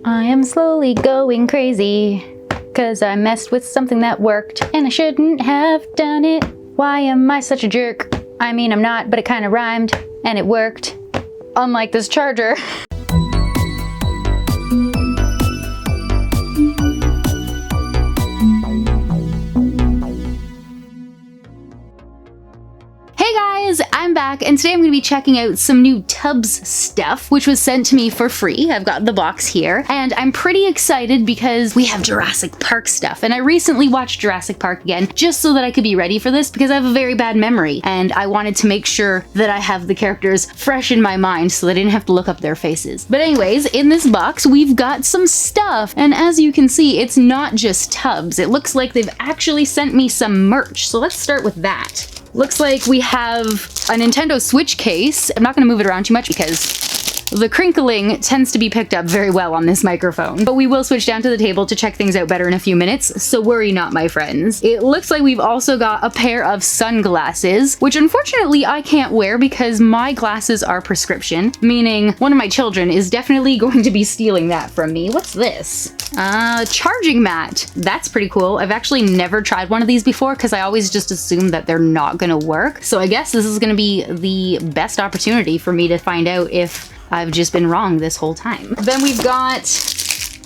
I am slowly going crazy, 'cause I messed with something that worked, and I shouldn't have done it. Why am I such a jerk? I mean, I'm not, but it kind of rhymed, and it worked. Unlike this charger. Hey guys, I'm back, and today I'm going to be checking out some new Tubbz stuff, which was sent to me for free. I've got the box here, and I'm pretty excited because we have Jurassic Park stuff, and I recently watched Jurassic Park again just so that I could be ready for this because I have a very bad memory, and I wanted to make sure that I have the characters fresh in my mind so that I didn't have to look up their faces. But anyways, in this box, we've got some stuff, and as you can see, it's not just Tubbz. It looks like they've actually sent me some merch, so let's start with that. Looks like we have a Nintendo Switch case. I'm not going to move it around too much because the crinkling tends to be picked up very well on this microphone. But we will switch down to the table to check things out better in a few minutes, so worry not, my friends. It looks like we've also got a pair of sunglasses, which unfortunately I can't wear because my glasses are prescription, meaning one of my children is definitely going to be stealing that from me. What's this? Charging mat. That's pretty cool. I've actually never tried one of these before because I always just assume that they're not gonna work. So I guess this is gonna be the best opportunity for me to find out if I've just been wrong this whole time. Then we've got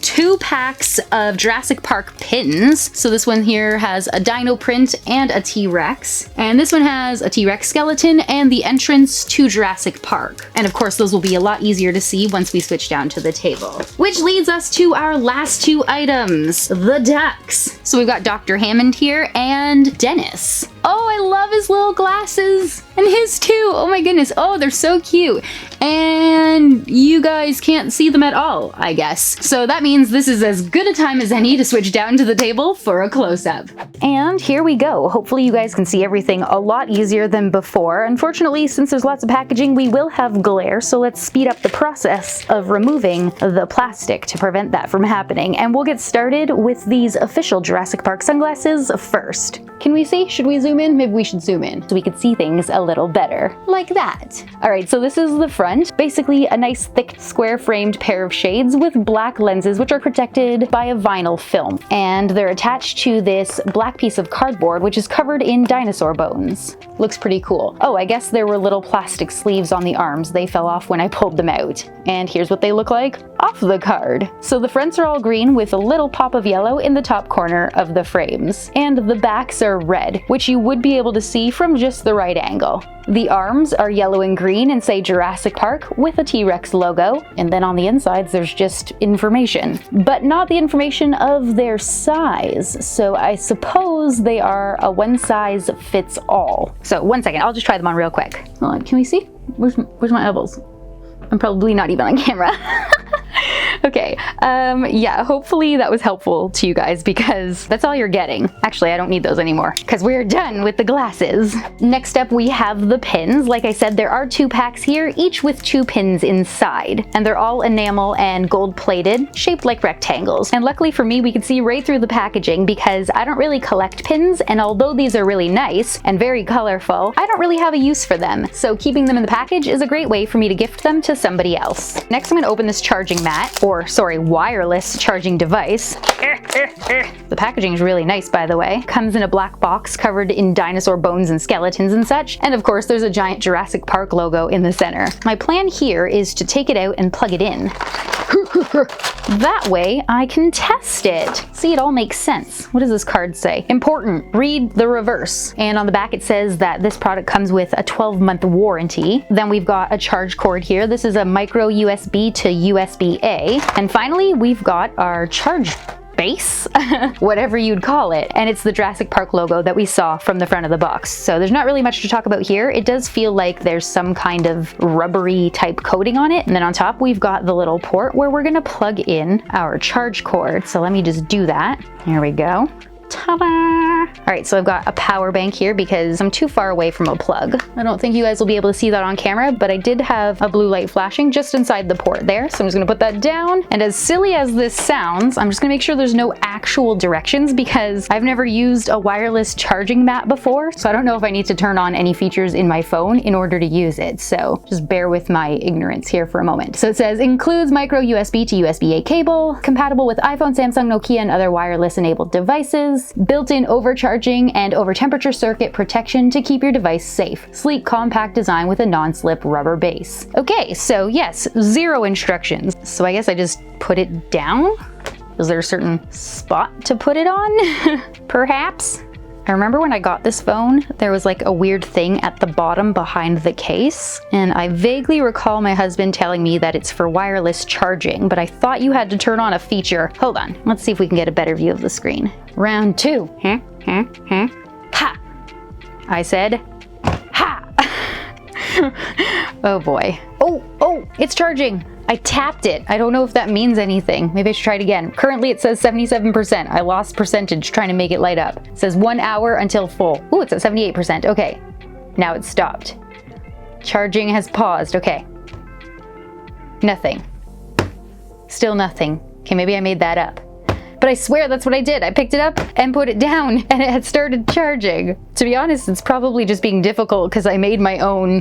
2 packs of Jurassic Park pins. So this one here has a dino print and a T-Rex. And this one has a T-Rex skeleton and the entrance to Jurassic Park. And of course, those will be a lot easier to see once we switch down to the table. Which leads us to our last 2 items, the ducks. So we've got Dr. Hammond here and Dennis. Oh, I love his little glasses. And his too. Oh my goodness. Oh, they're so cute. And you guys can't see them at all, I guess. So that means this is as good a time as any to switch down to the table for a close-up. And here we go. Hopefully you guys can see everything a lot easier than before. Unfortunately, since there's lots of packaging, we will have glare, so let's speed up the process of removing the plastic to prevent that from happening. And we'll get started with these official Jurassic Park sunglasses first. Can we see? Should we zoom in? Maybe we should zoom in so we could see things a little better. Like that. All right, so this is the front. Basically a nice thick square framed pair of shades with black lenses which are protected by a vinyl film. And they're attached to this black piece of cardboard which is covered in dinosaur bones. Looks pretty cool. Oh, I guess there were little plastic sleeves on the arms. They fell off when I pulled them out. And here's what they look like off the card. So the fronts are all green with a little pop of yellow in the top corner of the frames. And the backs are red, which you would be able to see from just the right angle. The arms are yellow and green and say Jurassic Park with a T-Rex logo, and then on the insides there's just information, but not the information of their size. So I suppose they are a one size fits all. So one second, I'll just try them on real quick. Hold on, can we see? Where's my elbows? I'm probably not even on camera. Okay, yeah, hopefully that was helpful to you guys because that's all you're getting. Actually, I don't need those anymore because we're done with the glasses. Next up, we have the pins. Like I said, there are 2 packs here, each with 2 pins inside, and they're all enamel and gold plated, shaped like rectangles. And luckily for me, we can see right through the packaging because I don't really collect pins, and although these are really nice and very colorful, I don't really have a use for them. So keeping them in the package is a great way for me to gift them to somebody else. Next, I'm gonna open this charging mat, or sorry, wireless charging device. The packaging is really nice, by the way. Comes in a black box covered in dinosaur bones and skeletons and such. And of course, there's a giant Jurassic Park logo in the center. My plan here is to take it out and plug it in. That way I can test it. See, it all makes sense. What does this card say? Important, read the reverse. And on the back it says that this product comes with a 12-month warranty. Then we've got a charge cord here. This is a micro USB to USB-A. And finally, we've got our charge base, whatever you'd call it. And it's the Jurassic Park logo that we saw from the front of the box. So there's not really much to talk about here. It does feel like there's some kind of rubbery type coating on it. And then on top, we've got the little port where we're gonna plug in our charge cord. So let me just do that. Here we go. Ta-da! All right, so I've got a power bank here because I'm too far away from a plug. I don't think you guys will be able to see that on camera, but I did have a blue light flashing just inside the port there. So I'm just gonna put that down. And as silly as this sounds, I'm just gonna make sure there's no actual directions because I've never used a wireless charging mat before. So I don't know if I need to turn on any features in my phone in order to use it. So just bear with my ignorance here for a moment. So it says includes micro USB to USB-A cable, compatible with iPhone, Samsung, Nokia, and other wireless enabled devices, built-in overcharging and over temperature circuit protection to keep your device safe. Sleek, compact design with a non-slip rubber base. Okay, so yes, 0 instructions. So I guess I just put it down? Is there a certain spot to put it on? Perhaps? I remember when I got this phone, there was like a weird thing at the bottom behind the case, and I vaguely recall my husband telling me that it's for wireless charging, but I thought you had to turn on a feature. Hold on, let's see if we can get a better view of the screen. Round 2. Ha! I said, ha! Oh boy. Oh, it's charging. I tapped it. I don't know if that means anything. Maybe I should try it again. Currently it says 77%. I lost percentage trying to make it light up. It says 1 hour until full. Ooh, it's at 78%. Okay. Now it's stopped. Charging has paused. Okay. Nothing. Still nothing. Okay, maybe I made that up. But I swear that's what I did. I picked it up and put it down and it had started charging. To be honest, it's probably just being difficult because I made my own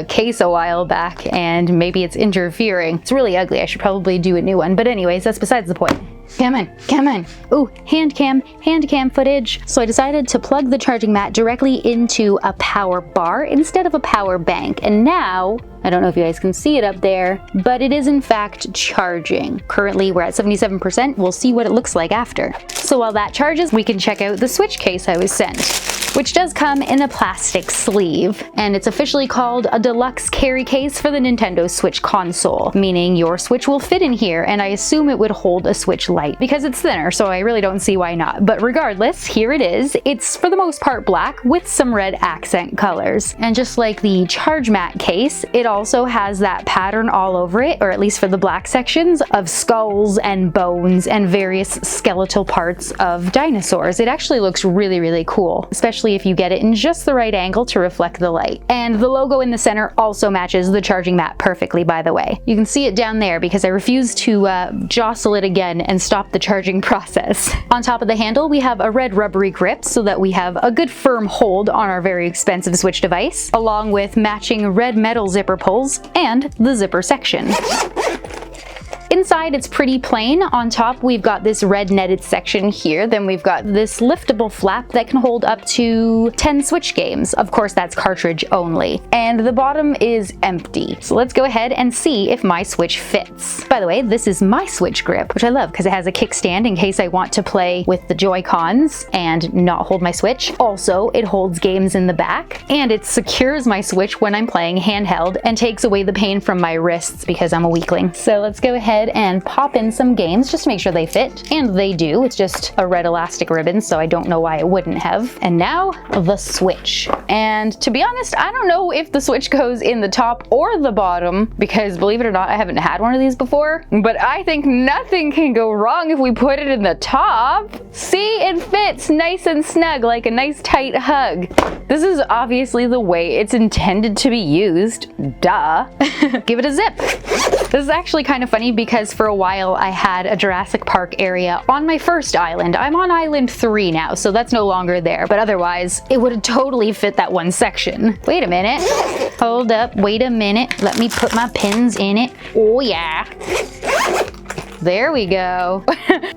case a while back and maybe it's interfering. It's really ugly. I should probably do a new one. But anyways, that's besides the point. Come on. Ooh, hand cam footage. So I decided to plug the charging mat directly into a power bar instead of a power bank. And now, I don't know if you guys can see it up there, but it is in fact charging. Currently we're at 77%. We'll see what it looks like after. So while that charges, we can check out the Switch case I was sent, which does come in a plastic sleeve. And it's officially called a deluxe carry case for the Nintendo Switch console, meaning your Switch will fit in here, and I assume it would hold a Switch Lite because it's thinner, so I really don't see why not. But regardless, here it is. It's for the most part black with some red accent colors. And just like the charge mat case, it also has that pattern all over it, or at least for the black sections, of skulls and bones and various skeletal parts of dinosaurs. It actually looks really, really cool, especially if you get it in just the right angle to reflect the light. And the logo in the center also matches the charging mat perfectly, by the way. You can see it down there because I refused to jostle it again and stop the charging process. On top of the handle, we have a red rubbery grip so that we have a good firm hold on our very expensive Switch device, along with matching red metal zipper pulls and the zipper section. Inside, it's pretty plain. On top, we've got this red netted section here. Then we've got this liftable flap that can hold up to 10 Switch games. Of course, that's cartridge only. And the bottom is empty. So let's go ahead and see if my Switch fits. By the way, this is my Switch grip, which I love because it has a kickstand in case I want to play with the Joy-Cons and not hold my Switch. Also, it holds games in the back, and it secures my Switch when I'm playing handheld and takes away the pain from my wrists because I'm a weakling. So let's go ahead and pop in some games just to make sure they fit. And they do. It's just a red elastic ribbon, so I don't know why it wouldn't have. And now the Switch. And to be honest, I don't know if the Switch goes in the top or the bottom because, believe it or not, I haven't had one of these before. But I think nothing can go wrong if we put it in the top. See, it fits nice and snug, like a nice tight hug. This is obviously the way it's intended to be used. Duh. Give it a zip. This is actually kind of funny because for a while I had a Jurassic Park area on my first island. I'm on island 3 now, so that's no longer there, but otherwise it would have totally fit that one section. Wait a minute. Hold up, wait a minute. Let me put my pins in it. Oh yeah. There we go.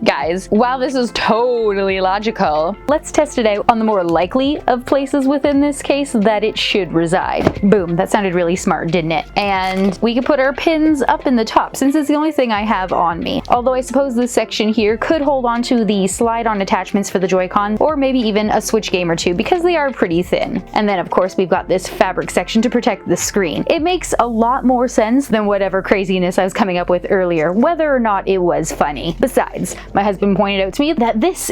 Guys, while this is totally logical, let's test it out on the more likely of places within this case that it should reside. Boom, that sounded really smart, didn't it? And we could put our pins up in the top since it's the only thing I have on me. Although I suppose this section here could hold on to the slide-on attachments for the Joy-Con, or maybe even a Switch game or two because they are pretty thin. And then of course we've got this fabric section to protect the screen. It makes a lot more sense than whatever craziness I was coming up with earlier, whether or not it was funny. Besides, my husband pointed out to me that this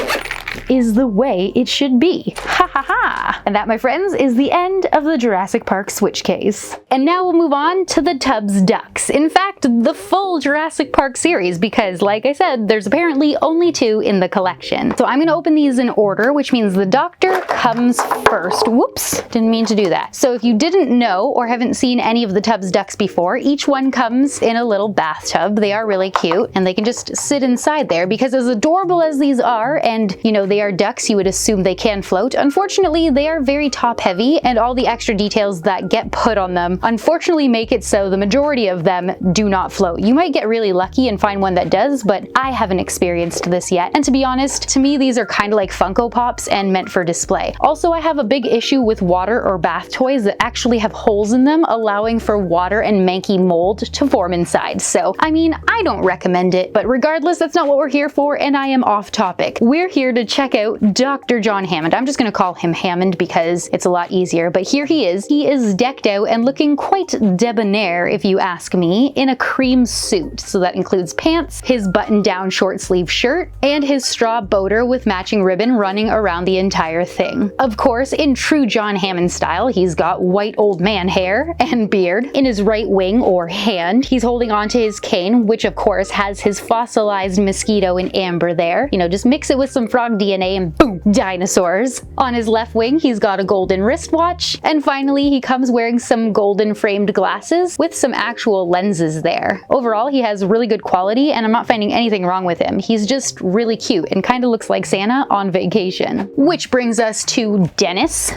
is the way it should be. Ha ha ha! And that, my friends, is the end of the Jurassic Park Switch case. And now we'll move on to the Tubbz ducks. In fact, the full Jurassic Park series, because like I said, there's apparently only 2 in the collection. So I'm gonna open these in order, which means the doctor comes first. Whoops, didn't mean to do that. So if you didn't know or haven't seen any of the Tubbz ducks before, each one comes in a little bathtub. They are really cute and they can just sit inside there because as adorable as these are, and you know, they are ducks, you would assume they can float. Unfortunately, they are very top heavy and all the extra details that get put on them unfortunately make it so the majority of them do not float. You might get really lucky and find one that does, but I haven't experienced this yet. And to be honest, to me, these are kind of like Funko Pops and meant for display. Also, I have a big issue with water or bath toys that actually have holes in them, allowing for water and manky mold to form inside. So, I mean, I don't recommend it, but regardless, that's not what we're here for, and I am off topic. We're here to check out Dr. John Hammond. I'm just gonna call him Hammond because it's a lot easier, but here he is. He is decked out and looking quite debonair, if you ask me, in a cream suit. So that includes pants, his button-down short-sleeve shirt, and his straw boater with matching ribbon running around the entire thing. Of course, in true John Hammond style, he's got white old man hair and beard. In his right wing or hand, he's holding onto his cane, which of course has his fossilized mosquito in amber there. You know, just mix it with some frog DNA and boom, dinosaurs. On his left wing, he's got a golden wristwatch, and finally he comes wearing some golden framed glasses with some actual lenses there. Overall, he has really good quality and I'm not finding anything wrong with him. He's just really cute and kind of looks like Santa on vacation. Which brings us to Dennis,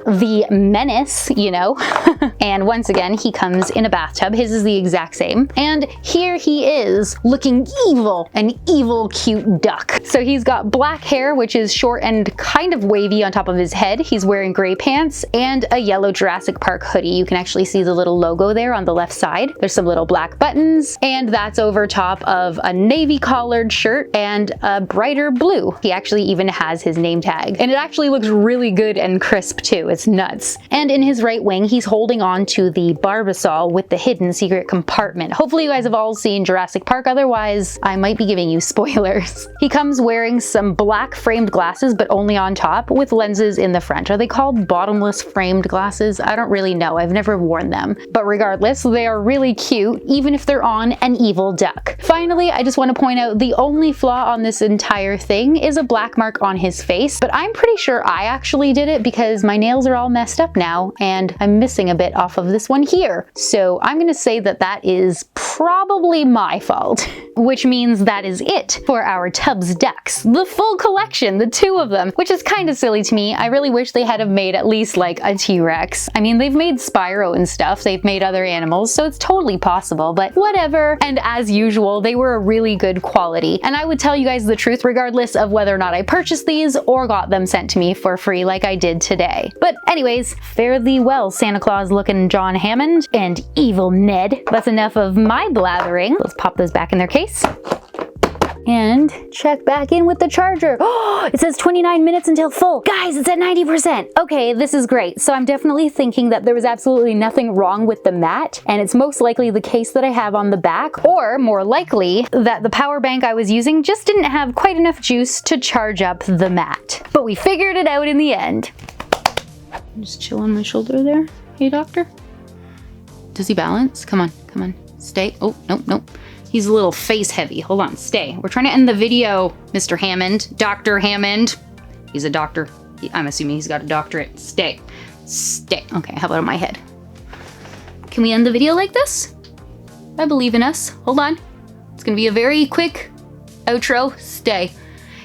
the menace, you know. And once again, he comes in a bathtub. His is the exact same. And here he is looking evil, an evil cute duck. So he's got black hair, which is short and kind of wavy on top of his head. He's wearing gray pants and a yellow Jurassic Park hoodie. You can actually see the little logo there on the left side. There's some little black buttons, and that's over top of a navy collared shirt and a brighter blue. He actually even has his name tag. And it actually looks really good and crisp too. It's nuts. And in his right wing, he's holding on to the Barbasol with the hidden secret compartment. Hopefully you guys have all seen Jurassic Park, otherwise I might be giving you spoilers. He comes wearing some black framed glasses, but only on top with lenses in the front. Are they called bottomless framed glasses? I don't really know. I've never worn them. But regardless, they are really cute, even if they're on an evil duck. Finally, I just want to point out the only flaw on this entire thing is a black mark on his face, but I'm pretty sure I actually did it because my nails are all messed up now and I'm missing a bit off of this one here. So I'm gonna say that that is probably my fault, which means that is it for our Tubbz ducks. The full collection, the 2 of them, which is kind of silly to me. I really wish they had have made at least like a T-Rex. I mean, they've made Spyro and stuff, they've made other animals, so it's totally possible, but whatever. And as usual, they were a really good quality. And I would tell you guys the truth regardless of whether or not I purchased these or got them sent to me for free like I did today. But anyways, fare thee well, Santa Claus looking John Hammond and evil Ned. That's enough of my blathering. Let's pop those back in their case. And check back in with the charger. Oh, it says 29 minutes until full. Guys, it's at 90%. Okay, this is great. So I'm definitely thinking that there was absolutely nothing wrong with the mat, and it's most likely the case that I have on the back, or more likely that the power bank I was using just didn't have quite enough juice to charge up the mat. But we figured it out in the end. Just chill on my shoulder there. Hey, doctor. Does he balance? Come on, come on. Stay. Oh, nope, nope. He's a little face heavy. Hold on, stay. We're trying to end the video, Mr. Hammond. Dr. Hammond. He's a doctor. I'm assuming he's got a doctorate. Stay. Stay. Okay, how about on my head? Can we end the video like this? I believe in us. Hold on. It's gonna be a very quick outro. Stay.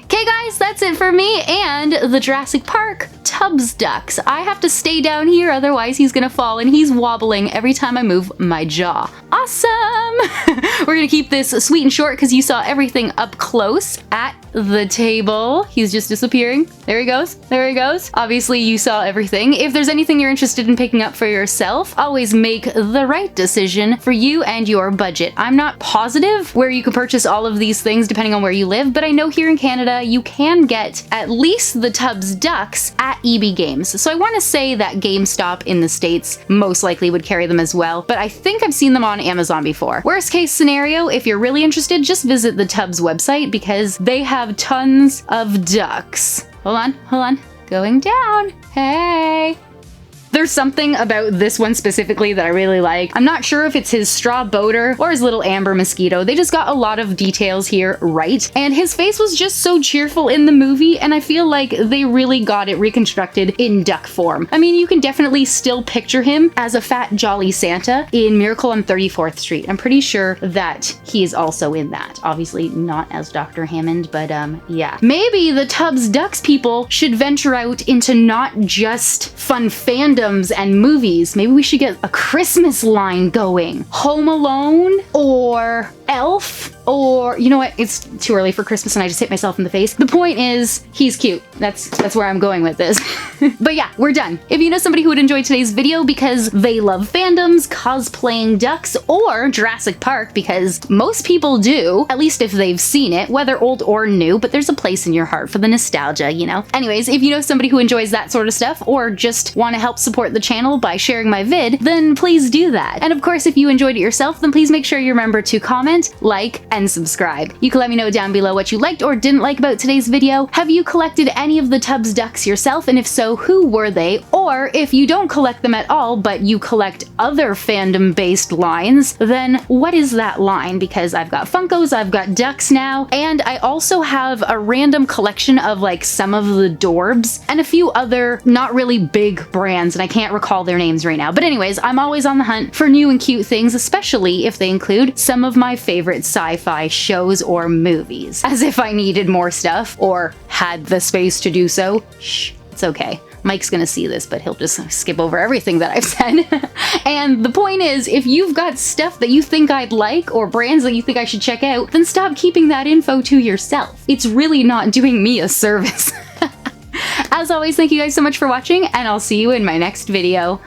Okay guys, that's it for me and the Jurassic Park Tubbz ducks. I have to stay down here, otherwise he's gonna fall, and he's wobbling every time I move my jaw. Awesome! We're gonna keep this sweet and short because you saw everything up close at the table. He's just disappearing. There he goes. There he goes. Obviously you saw everything. If there's anything you're interested in picking up for yourself, always make the right decision for you and your budget. I'm not positive where you can purchase all of these things depending on where you live, but I know here in Canada you can get at least the Tubbz ducks at EB Games. So I want to say that GameStop in the States most likely would carry them as well, but I think I've seen them on Amazon before. Worst case scenario, if you're really interested, just visit the Tubbz website because they have tons of ducks. Hold on, going down. Hey. There's something about this one specifically that I really like. I'm not sure if it's his straw boater or his little amber mosquito. They just got a lot of details here right. And his face was just so cheerful in the movie, and I feel like they really got it reconstructed in duck form. I mean, you can definitely still picture him as a fat, jolly Santa in Miracle on 34th Street. I'm pretty sure that he is also in that. Obviously not as Dr. Hammond, but yeah. Maybe the Tubbz Ducks people should venture out into not just fun fandom and movies. Maybe we should get a Christmas line going. Home Alone or Elf, or you know what? It's too early for Christmas and I just hit myself in the face. The point is, he's cute. That's where I'm going with this. But yeah, we're done. If you know somebody who would enjoy today's video because they love fandoms, cosplaying ducks, or Jurassic Park, because most people do, at least if they've seen it, whether old or new, but there's a place in your heart for the nostalgia, you know? Anyways, if you know somebody who enjoys that sort of stuff, or just want to help support the channel by sharing my vid, then please do that. And of course, if you enjoyed it yourself, then please make sure you remember to comment, like, and subscribe. You can let me know down below what you liked or didn't like about today's video. Have you collected any of the Tubbz ducks yourself? And if so, who were they? Or if you don't collect them at all, but you collect other fandom-based lines, then what is that line? Because I've got Funkos, I've got ducks now, and I also have a random collection of like some of the Dorbs and a few other not really big brands, and I can't recall their names right now. But anyways, I'm always on the hunt for new and cute things, especially if they include some of my favorite sci-fi shows or movies. As if I needed more stuff or had the space to do so. Shh, it's okay. Mike's gonna see this, but he'll just skip over everything that I've said. And the point is, if you've got stuff that you think I'd like or brands that you think I should check out, then stop keeping that info to yourself. It's really not doing me a service. As always, thank you guys so much for watching, and I'll see you in my next video.